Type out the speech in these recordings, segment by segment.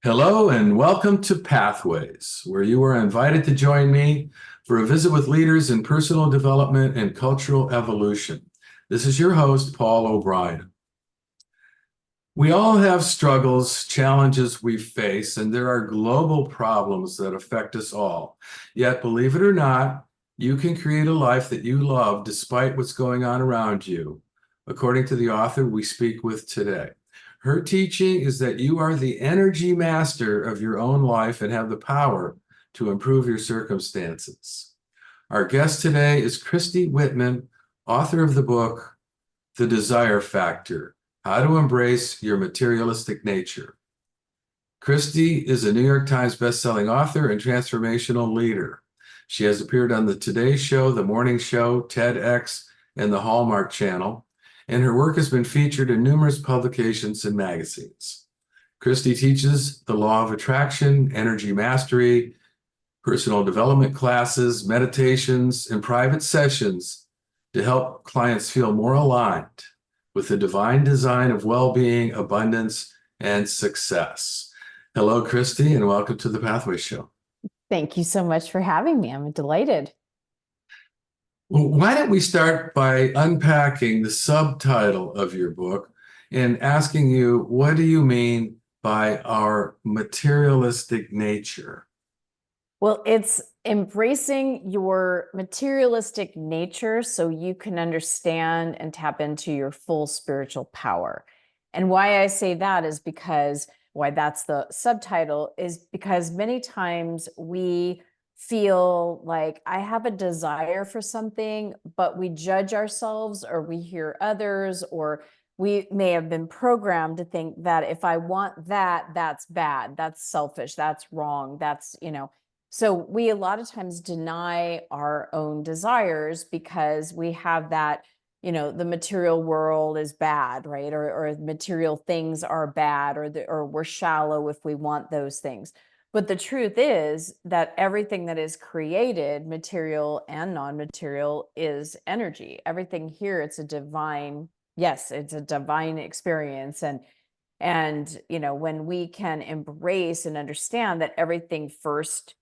Hello and welcome to Pathways, where you are invited to join me for a visit with leaders in personal development and cultural evolution. This is your host, Paul O'Brien. We all have struggles, challenges we face, and there are global problems that affect us all. Yet, believe it or not, you can create a life that you love despite what's going on around you, according to the author we speak with today. Her teaching is that you are the energy master of your own life and have the power to improve your circumstances. Our guest today is Christy Whitman, author of the book, The Desire Factor: How to Embrace Your Materialistic Nature. Christy is a New York Times bestselling author and transformational leader. She has appeared on the Today Show, The Morning Show, TedX, and the Hallmark Channel, and her work has been featured in numerous publications and magazines. Christy teaches the law of attraction, energy mastery, personal development classes, meditations, and private sessions to help clients feel more aligned with the divine design of well-being, abundance, and success. Hello, Christy, and welcome to the Pathway Show. Thank you so much for having me. I'm delighted. Well, why don't we start by unpacking the subtitle of your book and asking you, what do you mean by our materialistic nature? Well, it's embracing your materialistic nature so you can understand and tap into your full spiritual power. And why I say that is because, why that's the subtitle, is because many times we feel like I have a desire for something, but we judge ourselves or we hear others, or we may have been programmed to think that if I want that, that's bad, that's selfish, that's wrong, so we a lot of times deny our own desires because we have that, the material world is bad, right? Or material things are bad, or we're shallow if we want those things. But the truth is that everything that is created, material and non-material, is energy. Everything here, it's a divine experience. And when we can embrace and understand that everything first,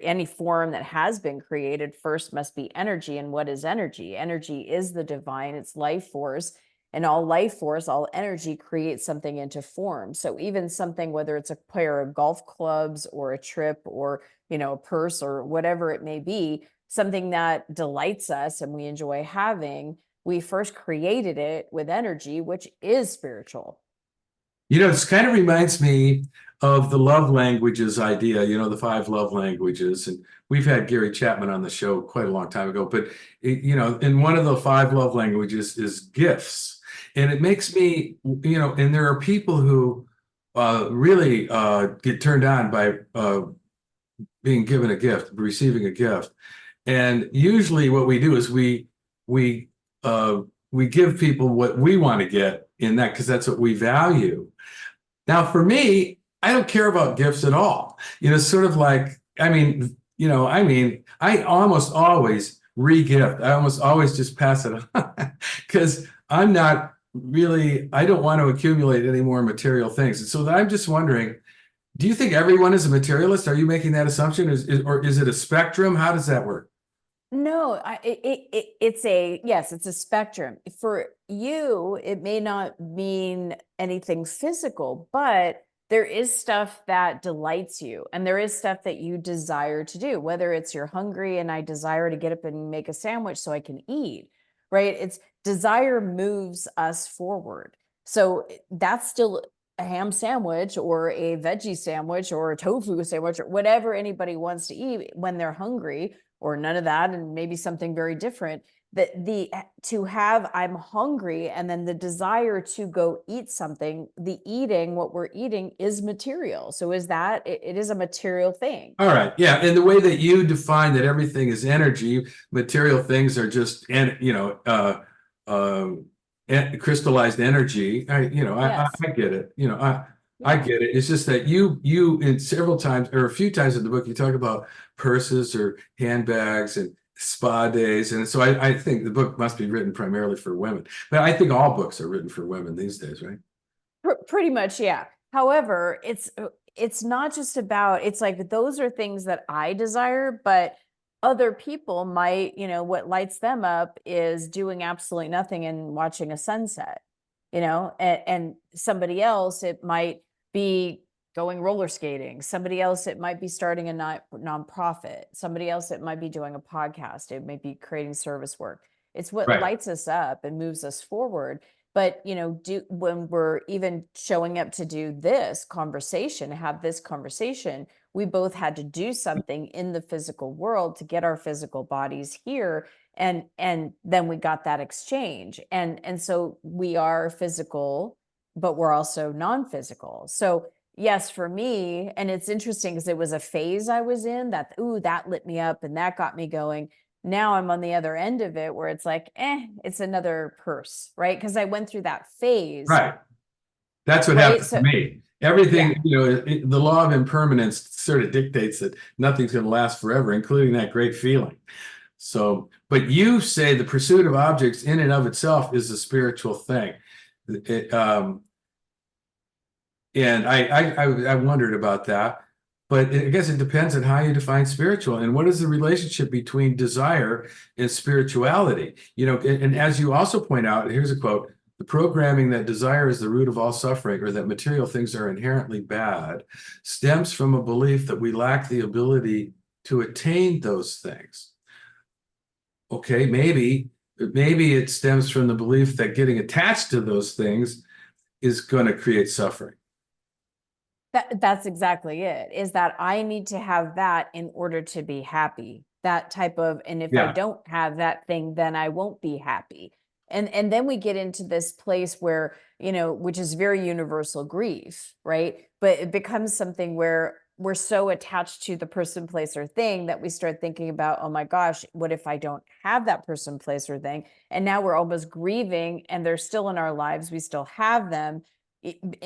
any form that has been created first must be energy. And what is energy? Energy is the divine, it's life force. And all life force, all energy creates something into form. So even something, whether it's a pair of golf clubs or a trip or, a purse or whatever it may be, something that delights us and we enjoy having, we first created it with energy, which is spiritual. It kind of reminds me of the love languages idea, the 5 love languages. And we've had Gary Chapman on the show quite a long time ago. But, in one of the 5 love languages is gifts. And it makes me, and there are people who really get turned on by being given a gift, receiving a gift. And usually what we do is we give people what we want to get in that, because that's what we value. Now, for me, I don't care about gifts at all. Sort of like, I almost always re-gift. I almost always just pass it on because I don't want to accumulate any more material things. And so I'm just wondering, do you think everyone is a materialist? Are you making that assumption? Or is it a spectrum? How does that work? No, it's a spectrum. For you, it may not mean anything physical, but there is stuff that delights you, and there is stuff that you desire to do, whether it's you're hungry and I desire to get up and make a sandwich so I can eat, right? It's desire moves us forward. So that's still a ham sandwich or a veggie sandwich or a tofu sandwich or whatever anybody wants to eat when they're hungry, or none of that, and maybe something very different. I'm hungry, and then the desire to go eat something, what we're eating is material. So it is a material thing. All right. Yeah. And the way that you define that everything is energy, material things are just, crystallized energy. Yes. I get it. I get it. It's just that you in several times or a few times in the book, you talk about purses or handbags and spa days. And so I think the book must be written primarily for women, but I think all books are written for women these days, right? Pretty much, yeah. However, it's not just about, it's like those are things that I desire, but other people might, what lights them up is doing absolutely nothing and watching a sunset, and somebody else, it might be going roller skating. Somebody else, it might be starting a nonprofit. Somebody else, it might be doing a podcast. It might be creating service work. It's what Right. lights us up and moves us forward. But, when we're even showing up to do this conversation, have this conversation, we both had to do something in the physical world to get our physical bodies here. And then we got that exchange. And so we are physical, but we're also non-physical. So yes, for me, and it's interesting because it was a phase I was in that, ooh, that lit me up and that got me going. Now I'm on the other end of it where it's like, it's another purse, right? Because I went through that phase. Right. That's what Right. happened So to me. Everything, yeah. The law of impermanence sort of dictates that nothing's going to last forever, including that great feeling. So, but you say the pursuit of objects in and of itself is a spiritual thing. And I wondered about that, but I guess it depends on how you define spiritual and what is the relationship between desire and spirituality. And as you also point out, here's a quote: "The programming that desire is the root of all suffering, or that material things are inherently bad, stems from a belief that we lack the ability to attain those things." Okay, maybe it stems from the belief that getting attached to those things is going to create suffering. That's exactly it, is that I need to have that in order to be happy. That type of, and if I Yeah. don't have that thing, then I won't be happy. And then we get into this place where, which is very universal grief, right? But it becomes something where we're so attached to the person, place, or thing that we start thinking about, oh my gosh, what if I don't have that person, place, or thing? And now we're almost grieving and they're still in our lives. We still have them.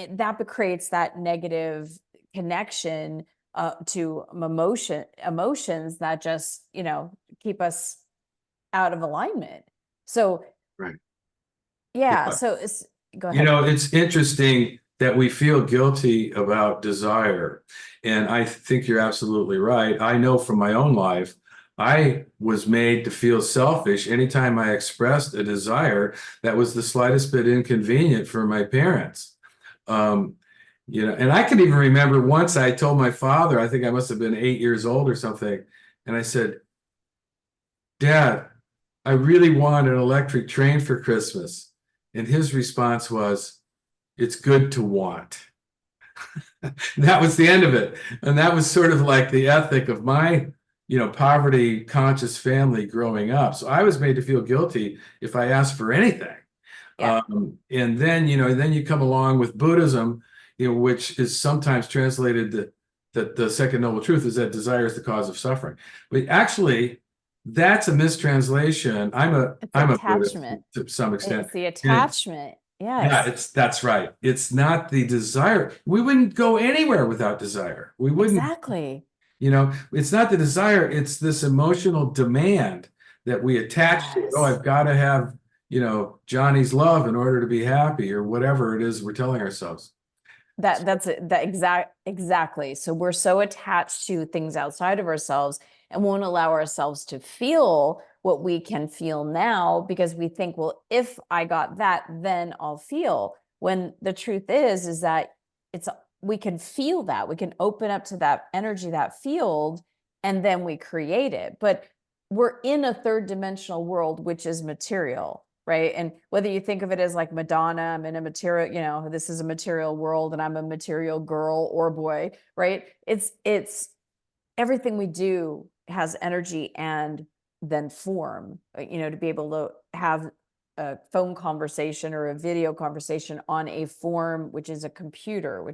That creates that negative connection to emotions that just, keep us out of alignment. So Right. yeah, Yeah. so go ahead. It's interesting that we feel guilty about desire. And I think you're absolutely right. I know from my own life, I was made to feel selfish anytime I expressed a desire that was the slightest bit inconvenient for my parents. And I can even remember once I told my father, I think I must have been 8 years old or something, and I said, "Dad, I really want an electric train for Christmas." And his response was, "It's good to want." That was the end of it. And that was sort of like the ethic of my, poverty conscious family growing up. So I was made to feel guilty if I asked for anything. Yeah. And then, then you come along with Buddhism, which is sometimes translated that the second noble truth is that desire is the cause of suffering. But actually, that's a mistranslation. I'm a Buddhist Attachment. to some extent. It's the And attachment. yeah, Yes. that's right. It's not the desire. We wouldn't go anywhere without desire. We wouldn't, Exactly. it's not the desire, it's this emotional demand that we attach to it. Oh, Yes. I've got to have, Johnny's love in order to be happy, or whatever it is we're telling ourselves. That's it. Exactly. So we're so attached to things outside of ourselves and won't allow ourselves to feel what we can feel now because we think, well, if I got that, then I'll feel. When the truth is that we can feel that. We can open up to that energy, that field, and then we create it. But we're in a third dimensional world, which is material. Right. And whether you think of it as like Madonna, I'm in a material, this is a material world and I'm a material girl or boy, right? It's everything we do has energy and then form, to be able to have a phone conversation or a video conversation on a form, which is a computer,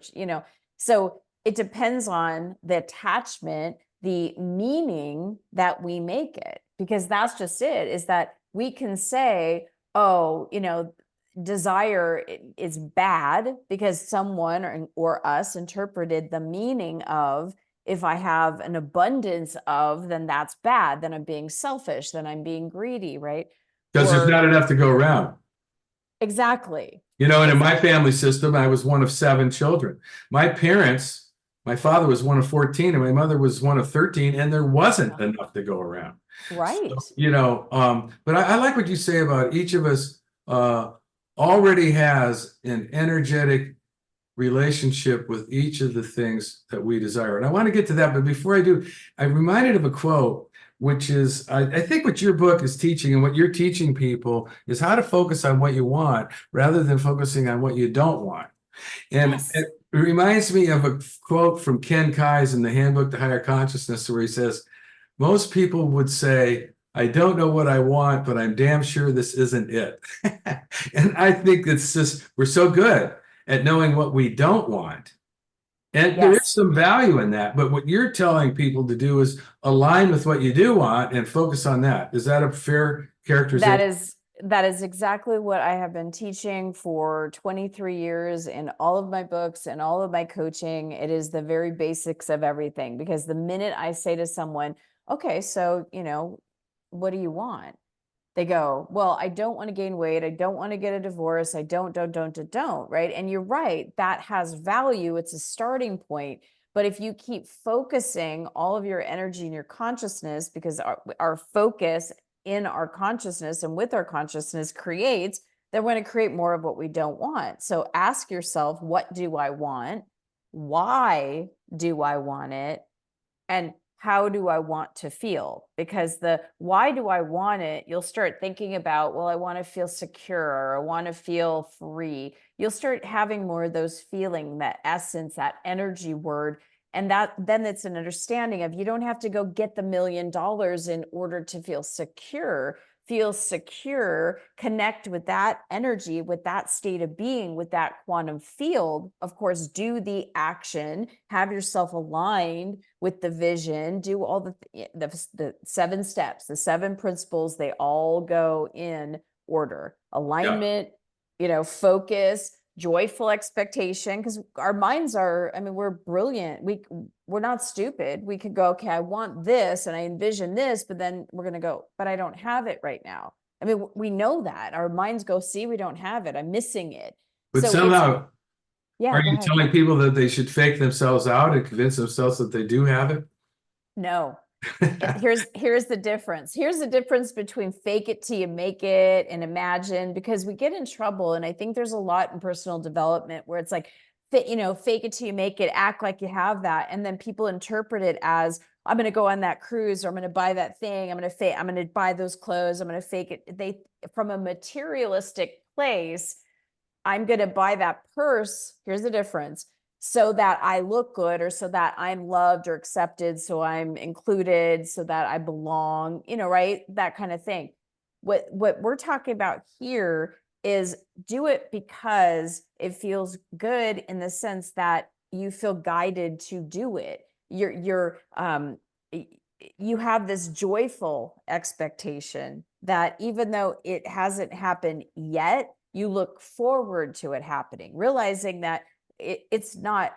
so it depends on the attachment, the meaning that we make it, because that's just it, is that we can say, oh, desire is bad because someone or us interpreted the meaning of, if I have an abundance of, then that's bad. Then I'm being selfish. Then I'm being greedy, right? Because there's not enough to go around. Exactly. And in my family system, I was one of 7 children. My My father was one of 14 and my mother was one of 13, and there wasn't enough to go around. Right. So, but I like what you say about each of us already has an energetic relationship with each of the things that we desire. And I want to get to that, but before I do, I'm reminded of a quote, which is, I think what your book is teaching and what you're teaching people is how to focus on what you want rather than focusing on what you don't want. And Yes. it reminds me of a quote from Ken Kai's in the Handbook to Higher Consciousness, where he says, most people would say, I don't know what I want, but I'm damn sure this isn't it. And I think it's just, we're so good at knowing what we don't want. And there is Yes. some value in that. But what you're telling people to do is align with what you do want and focus on that. Is that a fair That characterization? is that is exactly what I have been teaching for 23 years in all of my books and all of my coaching. It is the very basics of everything, because the minute I say to someone, okay, so, what do you want? They go, well, I don't want to gain weight. I don't want to get a divorce. I don't, right? And you're right. That has value. It's a starting point. But if you keep focusing all of your energy and your consciousness, because our focus in our consciousness and with our consciousness creates, then we're going to create more of what we don't want. So ask yourself, what do I want? Why do I want it? And how do I want to feel? Because the why do I want it, you'll start thinking about, well, I want to feel secure, or I want to feel free. You'll start having more of those feeling, that essence, that energy word. And that then it's an understanding of, you don't have to go get the $1 million in order to feel secure. Feel secure, connect with that energy, with that state of being, with that quantum field. Of course, do the action, have yourself aligned with the vision, do all the 7 steps, the 7 principles. They all go in order: Yeah. alignment, focus, joyful expectation. Because our minds are, I mean, we're brilliant. We're not stupid. We could go, okay, I want this and I envision this, but then we're going to go, but I don't have it right now. I mean, we know that our minds go, see, we don't have it. I'm missing it. But So it's, somehow, yeah, are go you ahead. telling people that they should fake themselves out and convince themselves that they do have it? No. Here's the difference. Here's the difference between fake it till you make it and imagine, because we get in trouble. And I think there's a lot in personal development where it's like, fake it till you make it, act like you have that. And then people interpret it as, I'm going to go on that cruise, or I'm going to buy that thing. I'm going to buy those clothes. I'm going to fake it. From a materialistic place, I'm going to buy that purse. Here's the difference: so that I look good, or so that I'm loved or accepted, so I'm included, so that I belong, right? That kind of thing. What we're talking about here is, do it because it feels good, in the sense that you feel guided to do it. You have this joyful expectation that even though it hasn't happened yet, you look forward to it happening, realizing that it's not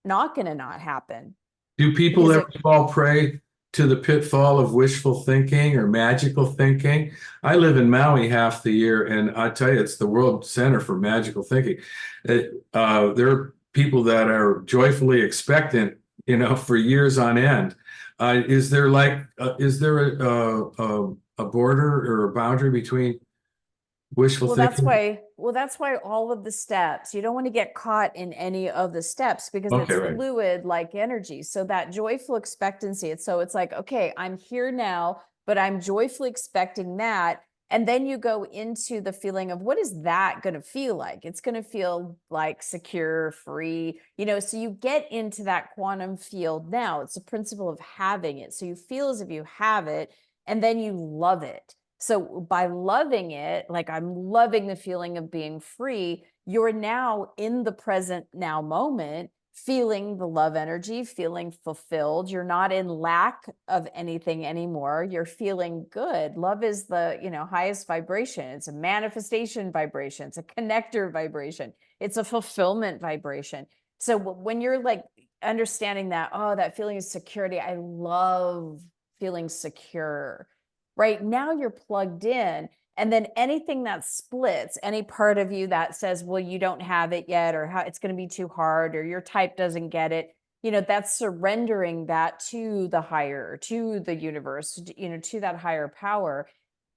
going to not happen, Do people because ever fall prey to the pitfall of wishful thinking or magical thinking? I live in Maui half the year, and I tell you, it's the world center for magical thinking. There are people that are joyfully expectant, for years on end. Is there a border or a boundary between wishful thinking? That's why all of the steps, you don't want to get caught in any of the steps, because Okay, it's right. fluid like energy. So that joyful expectancy, it's like, okay, I'm here now, but I'm joyfully expecting that. And then you go into the feeling of, what is that going to feel like? It's going to feel like secure, free, so you get into that quantum field now. It's a principle of having it. So you feel as if you have it, and then you love it. So by loving it, like, I'm loving the feeling of being free, you're now in the present now moment, feeling the love energy, feeling fulfilled. You're not in lack of anything anymore. You're feeling good. Love is the, highest vibration. It's a manifestation vibration. It's a connector vibration. It's a fulfillment vibration. So when you're like understanding that, oh, that feeling of security, I love feeling secure. Right now you're plugged in, and then anything that splits, any part of you that says, well, you don't have it yet, or how it's going to be too hard, or your type doesn't get it, that's surrendering that to the higher, to the universe, to that higher power.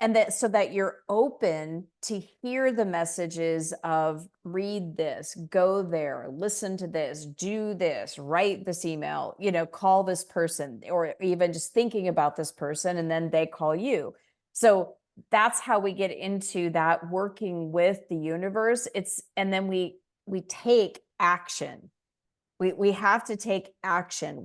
And that so that you're open to hear the messages of read this, go there, listen to this, do this, write this email, call this person, or even just thinking about this person and then they call you. So that's how we get into that working with the universe. And then we take action. We have to take action.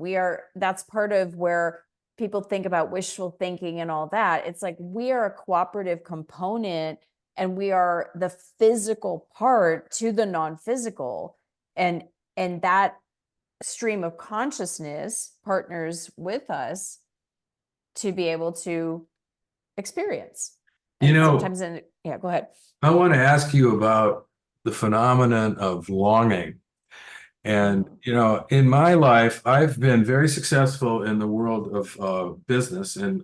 That's part of where people think about wishful thinking and all that. It's like we are a cooperative component and we are the physical part to the non-physical. And that stream of consciousness partners with us to be able to experience. And sometimes yeah, go ahead. I want to ask you about the phenomenon of longing. And, in my life, I've been very successful in the world of business and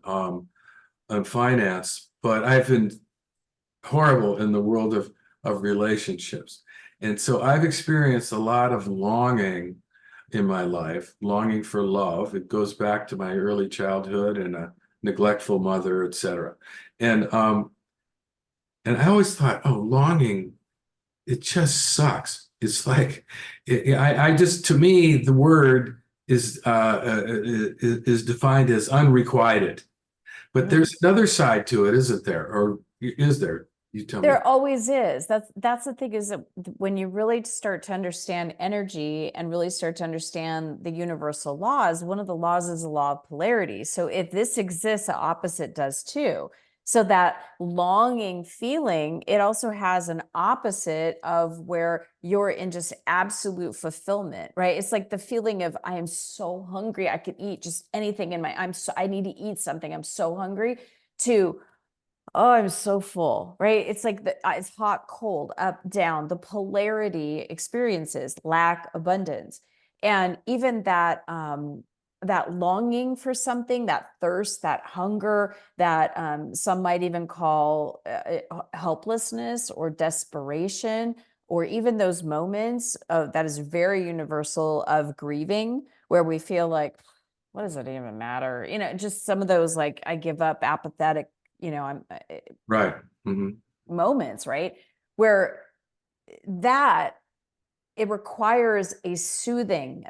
finance, but I've been horrible in the world of relationships. And so I've experienced a lot of longing in my life, longing for love. It goes back to my early childhood and a neglectful mother, etc. And I always thought, oh, longing, it just sucks. It's like, to me, the word is defined as unrequited. But there's another side to it, isn't there? Or is there? You tell me. There always is. That's the thing, is that when you really start to understand energy and really start to understand the universal laws, one of the laws is the law of polarity. So if this exists, the opposite does too. So that longing feeling, it also has an opposite of where you're in just absolute fulfillment, right? It's like the feeling of, I am so hungry, I could eat just anything I need to eat something, I'm so hungry, to, oh, I'm so full, right? It's like it's hot, cold, up, down, the polarity experiences, lack, abundance. And even that longing for something, that thirst, that hunger, that some might even call helplessness or desperation, or even those moments that is very universal of grieving, where we feel like, what does it even matter? Just some of those, like, I give up, apathetic, I'm right. moments, right? Where that it requires a self-soothing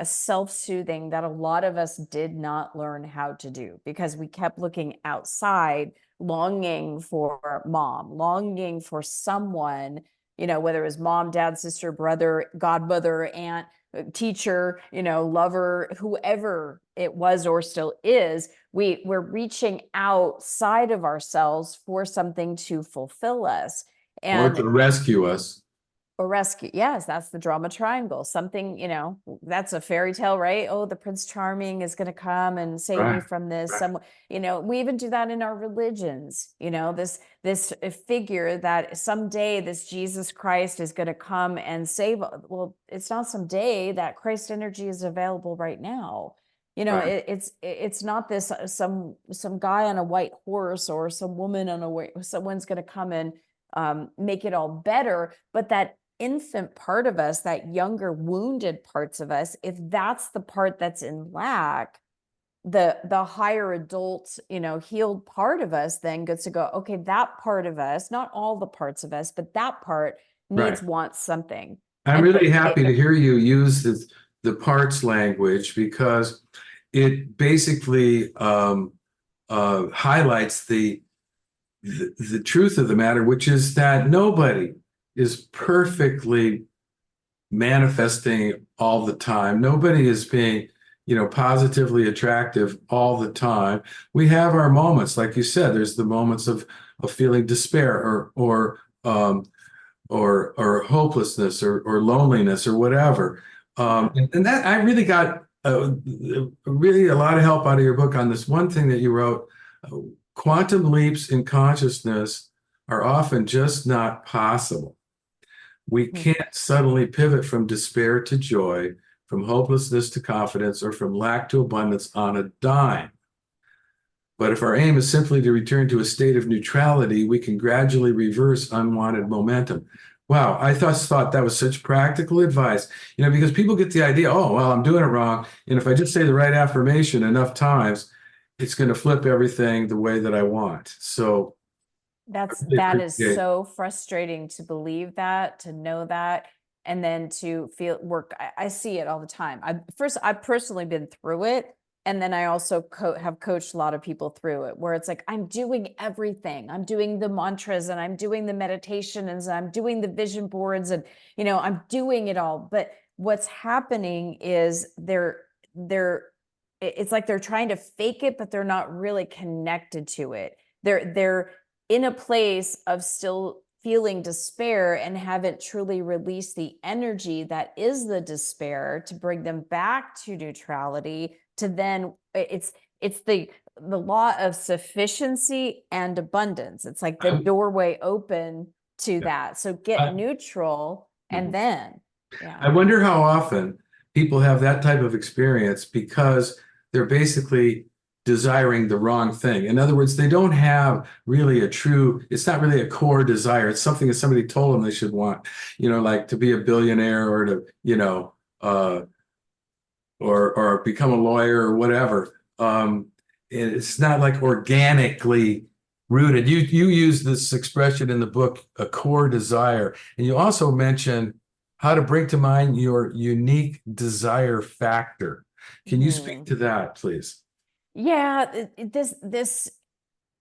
that a lot of us did not learn how to do, because we kept looking outside, longing for mom, longing for someone, whether it was mom, dad, sister, brother, godmother, aunt, teacher, lover, whoever it was or still is. We're reaching outside of ourselves for something to fulfill us Or to rescue us. or rescue. Yes, that's the drama triangle. Something, that's a fairy tale, right? Oh, the Prince Charming is going to come and save me from this. Someone, we even do that in our religions. This figure that someday this Jesus Christ is going to come and save. Well, it's not someday. That Christ energy is available right now. It's not this some guy on a white horse or some woman on a white. Someone's going to come and make it all better, but that infant part of us, that younger wounded parts of us, if that's the part that's in lack, the higher adult, healed part of us then gets to go, okay, that part of us, not all the parts of us, but that part wants something. I'm really happy to hear you use the parts language, because it basically highlights the truth of the matter, which is that nobody is perfectly manifesting all the time. Nobody is being, positively attractive all the time. We have our moments, like you said. There's the moments of feeling despair or hopelessness or loneliness or whatever. And that I really got really a lot of help out of your book on this one thing that you wrote. Quantum leaps in consciousness are often just not possible. We can't suddenly pivot from despair to joy, from hopelessness to confidence, or from lack to abundance on a dime. But if our aim is simply to return to a state of neutrality, we can gradually reverse unwanted momentum. Wow, I thought that was such practical advice, because people get the idea, oh, well, I'm doing it wrong. And if I just say the right affirmation enough times, it's going to flip everything the way that I want. So I really That is appreciate. so frustrating to believe that, to know that, and then to feel work. I see it all the time. I've personally been through it. And then I also have coached a lot of people through it, where it's like, I'm doing everything. I'm doing the mantras and I'm doing the meditation and I'm doing the vision boards and, I'm doing it all. But what's happening is it's like they're trying to fake it, but they're not really connected to it. They're in a place of still feeling despair and haven't truly released the energy that is the despair to bring them back to neutrality, to then it's the law of sufficiency and abundance. It's like the I, doorway open to yeah, that. So get I, neutral, and mhm. then I yeah. wonder how often people have that type of experience because they're basically desiring the wrong thing. In other words, they don't have really it's not really a core desire. It's something that somebody told them they should want, like to be a billionaire or to, or become a lawyer or whatever. It's not like organically rooted. You use this expression in the book, a core desire, and you also mention how to bring to mind your unique desire factor. Can you speak Mhm. to that, please? Yeah, this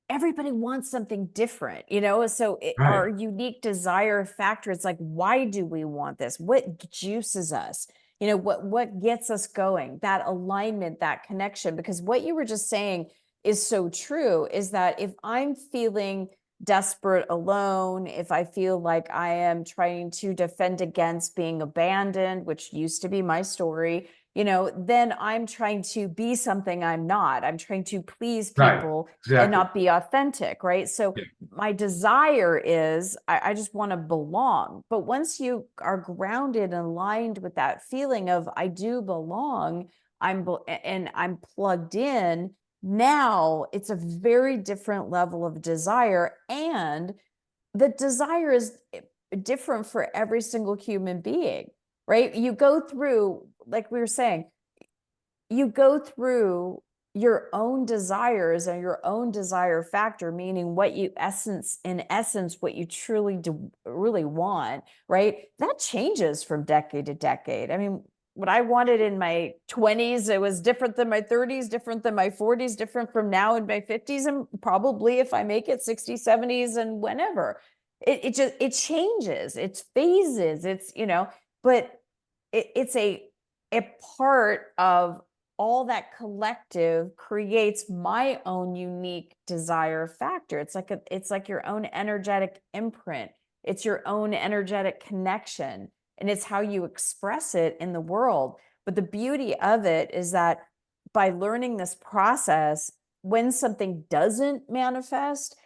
everybody wants something different, so Right. our unique desire factor, it's like, why do we want this? What juices us? What gets us going? That alignment, that connection. Because what you were just saying is so true, is that if I'm feeling desperate, alone, if I feel like I am trying to defend against being abandoned, which used to be my story, then I'm trying to be something I'm not. I'm trying to please Right. people and Exactly. not be authentic, right? So Yeah. my desire is, I just want to belong. But once you are grounded and aligned with that feeling of I do belong, and I'm plugged in, now it's a very different level of desire. And the desire is different for every single human being, right? You go through, like we were saying, you go through your own desires and your own desire factor, meaning what you in essence, what you truly do really want, right? That changes from decade to decade. I mean, what I wanted in my 20s, it was different than my 30s, different than my 40s, different from now in my 50s, and probably if I make it 60s, 70s, and whenever. It changes, it's phases, but it's a part of all that collective creates my own unique desire factor. It's like your own energetic imprint. It's your own energetic connection, and it's how you express it in the world. But the beauty of it is that by learning this process, when something doesn't manifest,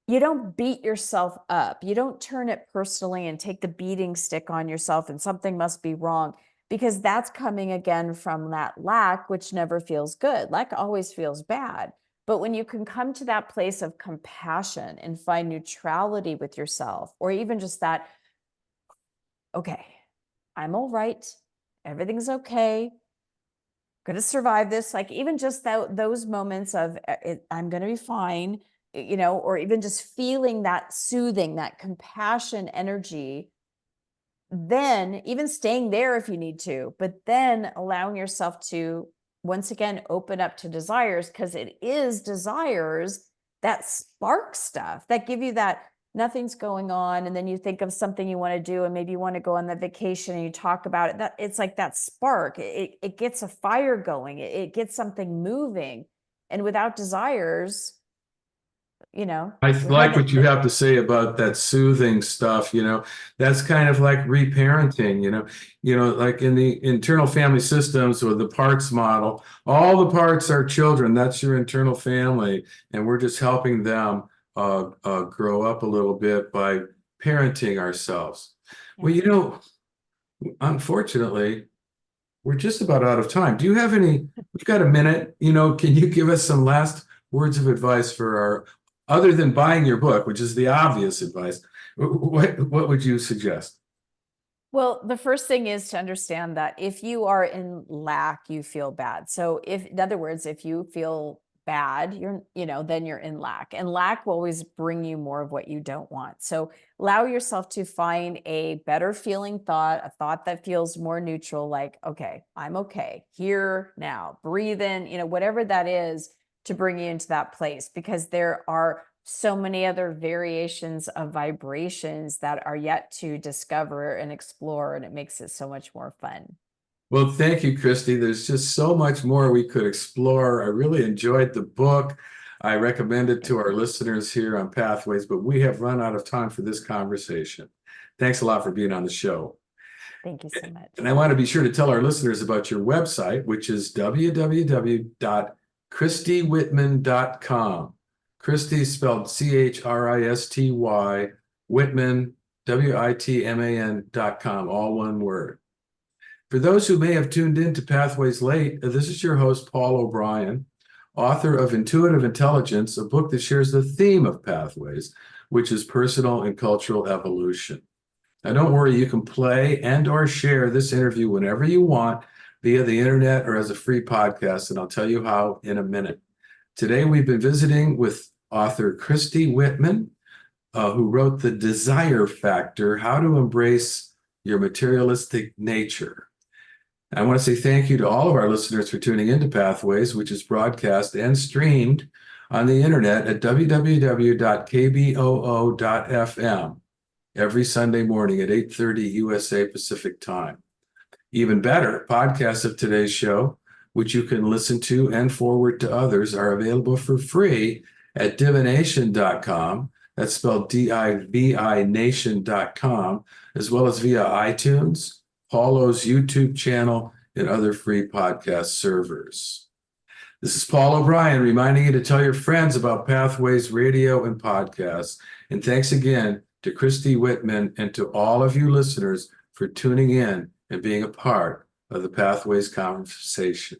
you don't beat yourself up. You don't turn it personally and take the beating stick on yourself and something must be wrong, because that's coming again from that lack, which never feels good. Lack always feels bad. But when you can come to that place of compassion and find neutrality with yourself, or even just that, okay, I'm all right, everything's okay, going to survive this, like even just those moments of I'm going to be fine, or even just feeling that soothing, that compassion energy, then even staying there if you need to, but then allowing yourself to once again open up to desires, because it is desires that spark stuff, that give you that nothing's going on, and then you think of something you want to do, and maybe you want to go on that vacation and you talk about it, that it's like that spark, it gets a fire going, it gets something moving. And without desires, I we like haven't. what you have to say about that soothing stuff, That's kind of like reparenting, like in the internal family systems or the parts model, all the parts are children. That's your internal family. And we're just helping them grow up a little bit by parenting ourselves. Well, Yeah. unfortunately, we're just about out of time. Do you have we've got a minute, can you give us some last words of advice for other than buying your book, which is the obvious advice, What would you suggest? Well, the first thing is to understand that if you are in lack, you feel bad. So if, in other words, if you feel bad, then you're in lack. And lack will always bring you more of what you don't want. So allow yourself to find a better feeling thought, a thought that feels more neutral, like, okay, I'm okay, here, now, breathe in, whatever that is to bring you into that place, because there are so many other variations of vibrations that are yet to discover and explore, and it makes it so much more fun. Well, thank you, Christy. There's just so much more we could explore. I really enjoyed the book. I recommend it to our listeners here on Pathways, but we have run out of time for this conversation. Thanks a lot for being on the show. Thank you so much. And I want to be sure to tell our listeners about your website, which is www.christywhitman.com. Christy spelled Christy, Whitman, WITMAN.com, all one word. For those who may have tuned in to Pathways late, this is your host, Paul O'Brien, author of Intuitive Intelligence, a book that shares the theme of Pathways, which is personal and cultural evolution. Now, don't worry, you can play and or share this interview whenever you want via the internet or as a free podcast, and I'll tell you how in a minute. Today, we've been visiting with author Christy Whitman, who wrote The Desire Factor, How to Embrace Your Materialistic Nature. I want to say thank you to all of our listeners for tuning into Pathways, which is broadcast and streamed on the internet at www.kboo.fm every Sunday morning at 8:30 USA Pacific Time. Even better, podcasts of today's show, which you can listen to and forward to others, are available for free at divination.com. That's spelled DIVI nation.com, as well as via iTunes, Paulo's YouTube channel, and other free podcast servers. This is Paul O'Brien reminding you to tell your friends about Pathways Radio and podcasts. And thanks again to Christy Whitman and to all of you listeners for tuning in and being a part of the Pathways conversation.